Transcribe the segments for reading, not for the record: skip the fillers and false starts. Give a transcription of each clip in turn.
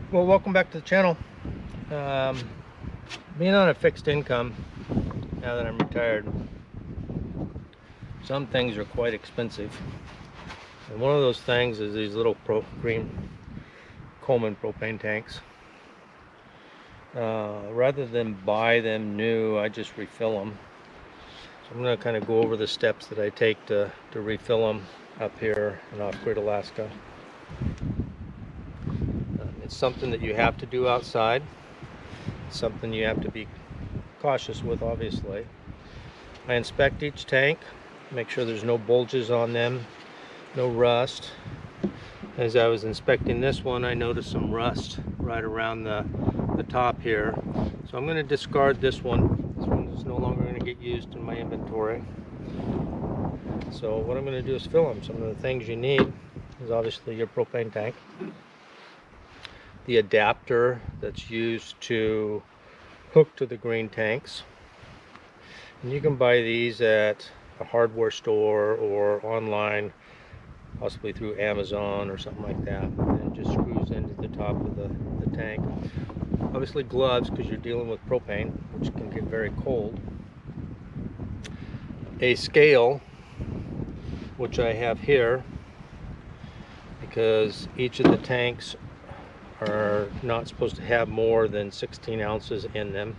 Well, welcome back to the channel. Being on a fixed income, now that I'm retired, some things are quite expensive. And one of those things is these little green Coleman propane tanks. Rather than buy them new, I just refill them. So I'm going to kind of go over the steps that I take to refill them up here in off-grid Alaska. It's something that you have to do outside. It's something you have to be cautious with, obviously. I inspect each tank, make sure there's no bulges on them, no rust. As I was inspecting this one, I noticed some rust right around the top here. So I'm going to discard this one. This one is no longer going to get used in my inventory. So what I'm going to do is fill them. Some of the things you need is obviously your propane tank, the adapter that's used to hook to the green tanks, and you can buy these at a hardware store or online, possibly through Amazon or something like that, and it just screws into the top of the tank. Obviously gloves, because you're dealing with propane, which can get very cold. A scale, which I have here, because each of the tanks are not supposed to have more than 16 ounces in them,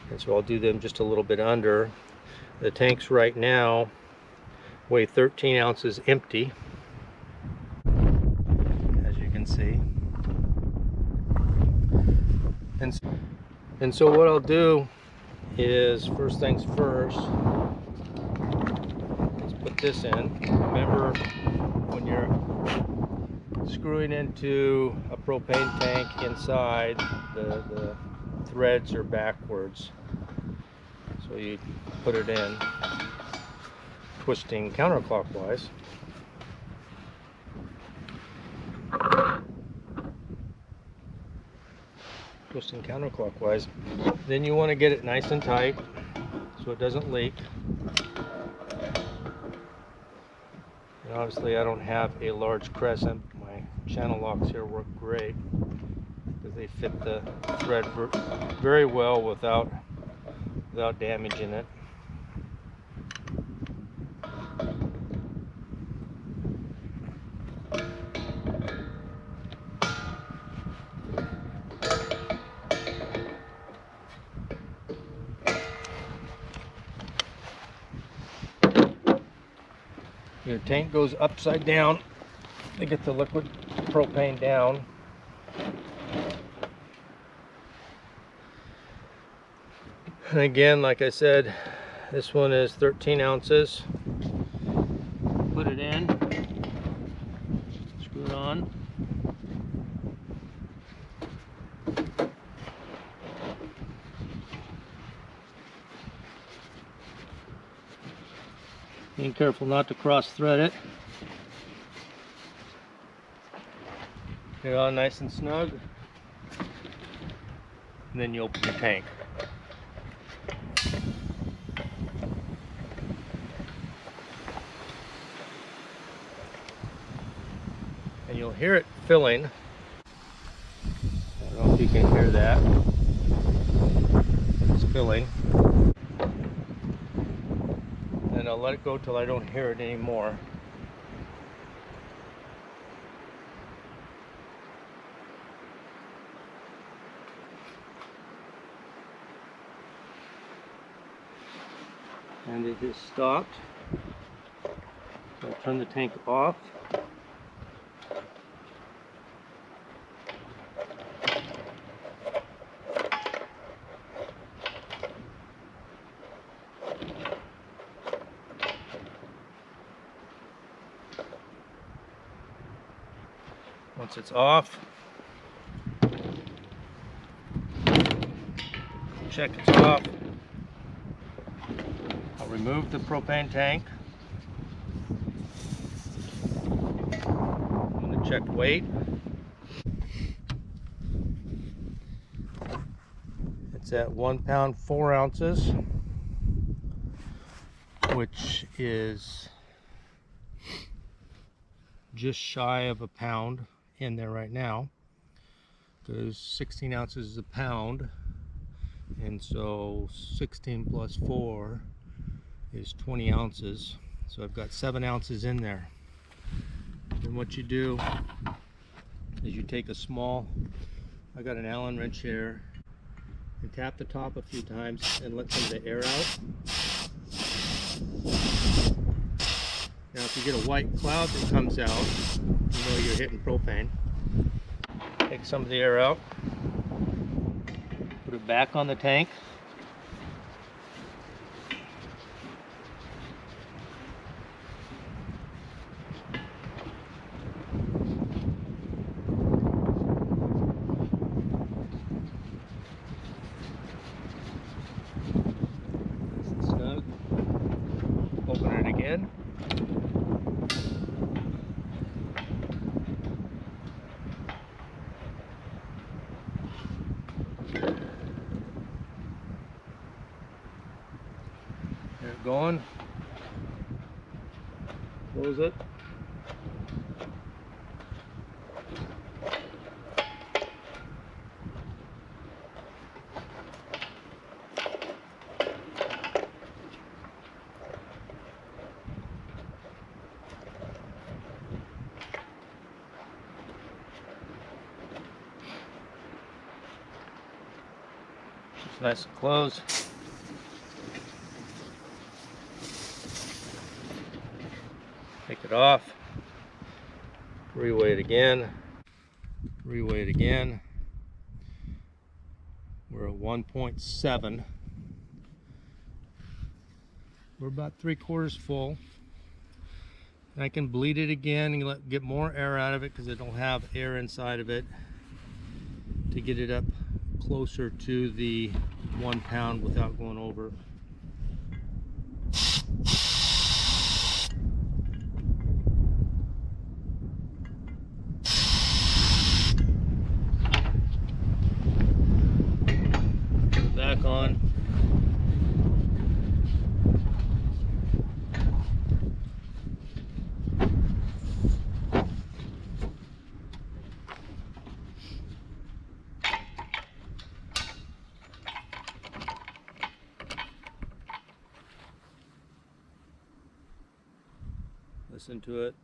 and so I'll do them just a little bit under. The tanks right now weigh 13 ounces empty, as you can see. And so what I'll do is, first things first, let's put this in. Remember, when you're screwing into a propane tank inside, the threads are backwards. So you put it in, twisting counterclockwise. Twisting counterclockwise. Then you want to get it nice and tight so it doesn't leak. And obviously I don't have a large crescent. My channel locks here work great because they fit the thread very well without damaging it. Your tank goes upside down to get the liquid propane down. And again, like I said, this one is 13 ounces. Put it in, screw it on. Being careful not to cross thread it. Get it on nice and snug. And then you open your tank. And you'll hear it filling. I don't know if you can hear that. It's filling. And I'll let it go till I don't hear it anymore. And it has stopped. I'll turn the tank off. Once it's off, check it's off. I'll remove the propane tank. I'm going to check weight. It's at 1 pound 4 ounces, which is just shy of a pound in there right now. because 16 ounces is a pound, and so 16 plus 4 is 20 ounces. So I've got 7 ounces in there. And what you do is you take a small, I got an Allen wrench here, and tap the top a few times and let some of the air out. Now if you get a white cloud that comes out, you know you're hitting propane. Take some of the air out, put it back on the tank. Snug. Open it again. There it going. Close it. It's nice and closed. Take it off. Reweigh it again. Reweigh it again. We're at 1.7. We're about 3/4 full. And I can bleed it again and get more air out of it because it'll have air inside of it to get it up closer to the 1 pound without going over. Put it back on. Listen to it.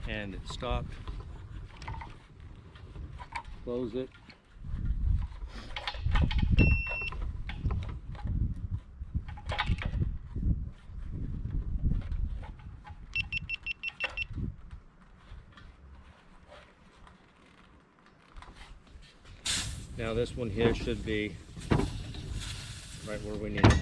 And it stopped. Close it. Now this one here should be right where we need it.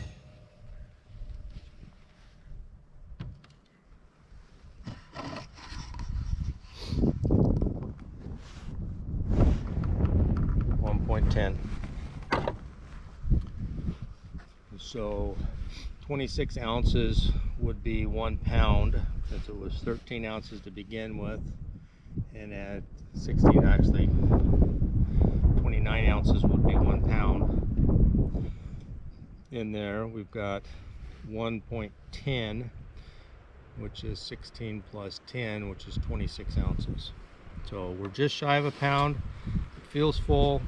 So 26 ounces would be 1 pound, since it was 13 ounces to begin with, and at 16, actually 29 ounces would be 1 pound. In there we've got 1.10, which is 16 plus 10, which is 26 ounces. So we're just shy of a pound. It feels full,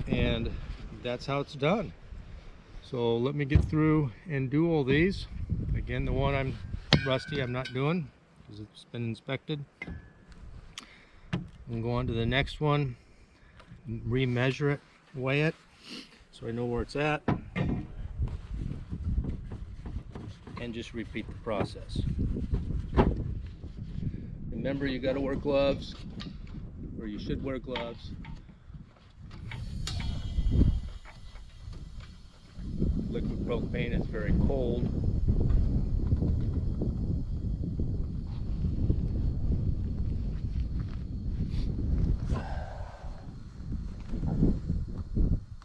and that's how it's done. So let me get through and do all these. Again, the one I'm rusty, I'm not doing because it's been inspected. I'm going to the next one, remeasure it, weigh it, so I know where it's at, and just repeat the process. Remember, you got to wear gloves, or you should wear gloves. Liquid propane is very cold.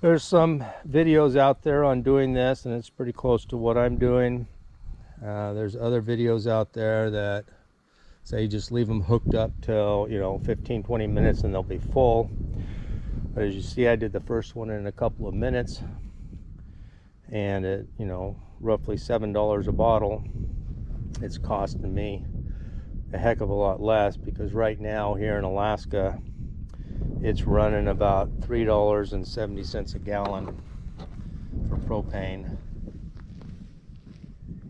There's some videos out there on doing this, and it's pretty close to what I'm doing. There's other videos out there that say just leave them hooked up till 15-20 minutes and they'll be full. But as you see, I did the first one in a couple of minutes, and at roughly $7 a bottle, it's costing me a heck of a lot less, because right now here in Alaska it's running about $3.70 a gallon for propane,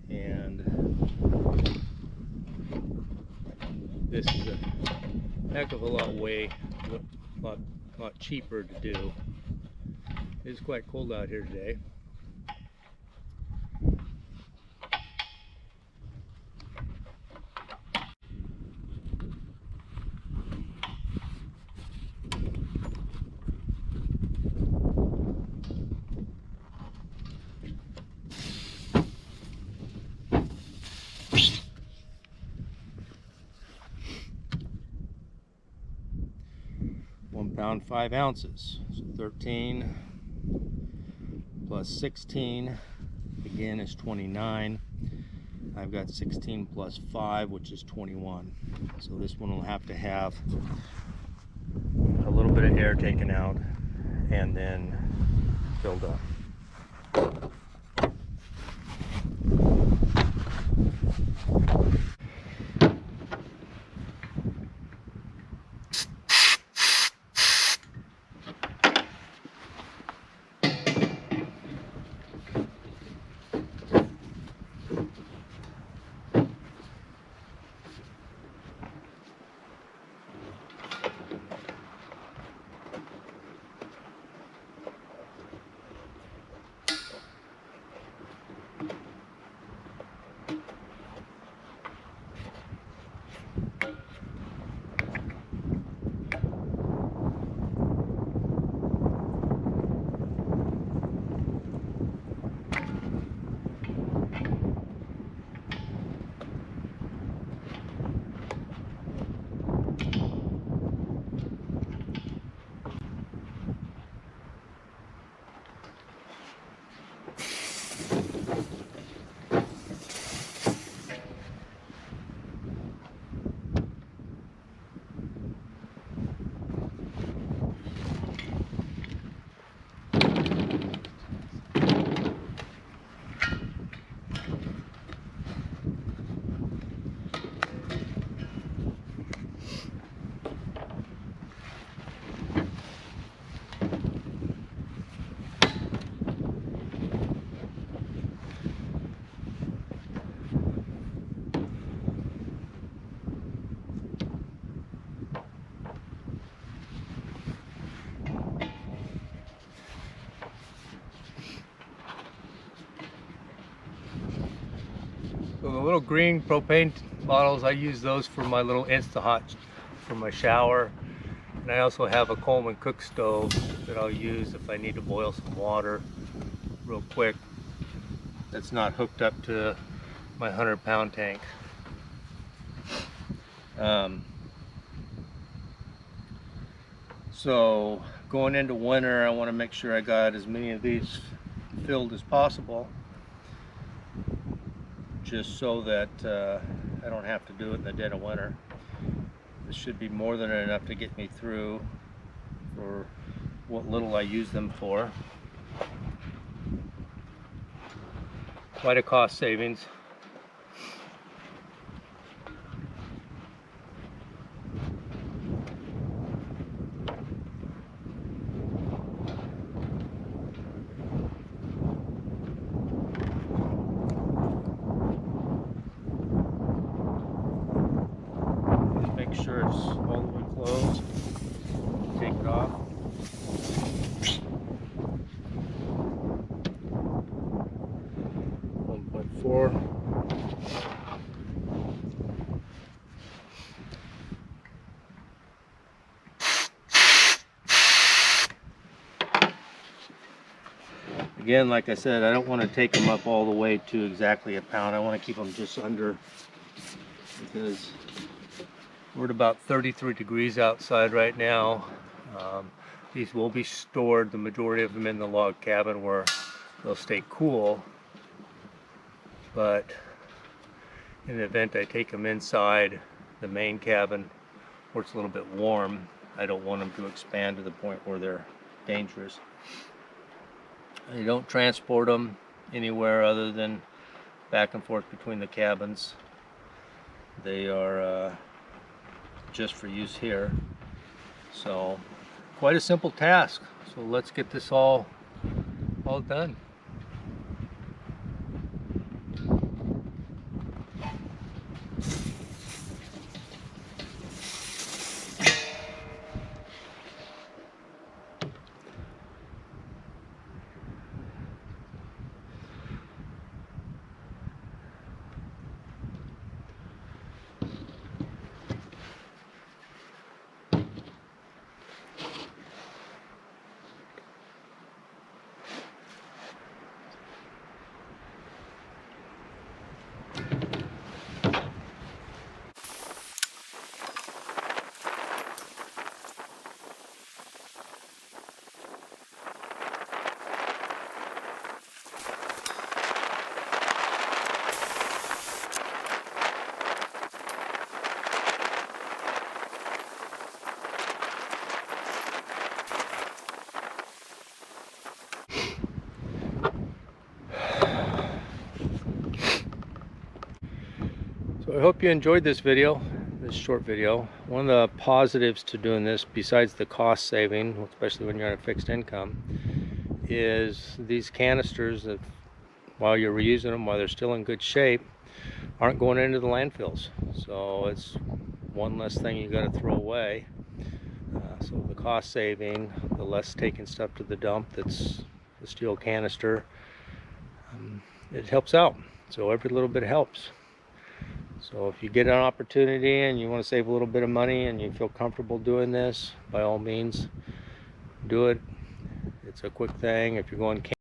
and this is a heck of a lot cheaper to do. It's quite cold out here today. £1 5 ounces, so 13 plus 16 again is 29. I've got 16 plus 5, which is 21. So this one will have to have a little bit of air taken out and then filled up. 'So the little green propane bottles, I use those for my little Insta-Hot for my shower. And I also have a Coleman cook stove that I'll use if I need to boil some water real quick. That's not hooked up to my 100-pound tank. So going into winter, I want to make sure I got as many of these filled as possible, just so that I don't have to do it in the dead of winter. This should be more than enough to get me through for what little I use them for. Quite a cost savings. Make sure it's all the way closed. Take it off. Again, like I said, I don't want to take them up all the way to exactly a pound. I want to keep them just under, because we're at about 33 degrees outside right now. These will be stored, the majority of them, in the log cabin where they'll stay cool. But in the event I take them inside the main cabin where it's a little bit warm, I don't want them to expand to the point where they're dangerous. You don't transport them anywhere other than back and forth between the cabins. They are just for use here. So quite a simple task. So let's get this all done. So I hope you enjoyed this video, this short video. One of the positives to doing this, besides the cost saving, especially when you're on a fixed income, is these canisters that, while you're reusing them, while they're still in good shape, aren't going into the landfills. So it's one less thing you got to throw away. So the cost saving, the less taking stuff to the dump that's the steel canister, it helps out. So every little bit helps. So if you get an opportunity and you want to save a little bit of money and you feel comfortable doing this, by all means, do it. It's a quick thing. If you're going